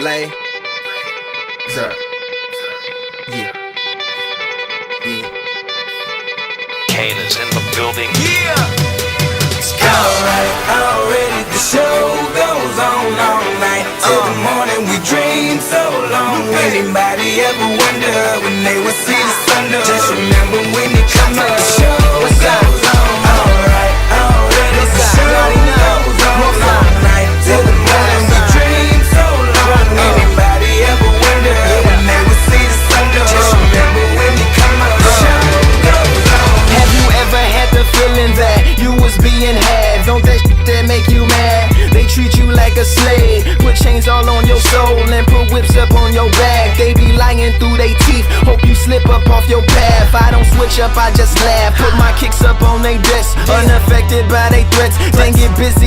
Lay. Sir. Yeah. Yeah. Kane is in the building. Alright, already the show goes on all night. Till the morning we dream so long. Anybody ever wonder when they would see the sun? Just remember when you come up, the show goes on. Alright, already the show goes on all night. Till the morning we dream so long. Anybody ever wonder when they would see the sun? Just remember when you come up, the show goes on. Have you ever had the feeling that you was being had? Don't that shit that make you mad? They treat you like a slave, put chains all on your soul and put whips up on your back. They be lying through they teeth, hope you slip up off your path. I don't switch up, I just laugh, put my kicks up on they desk, unaffected by they threats. Then get busy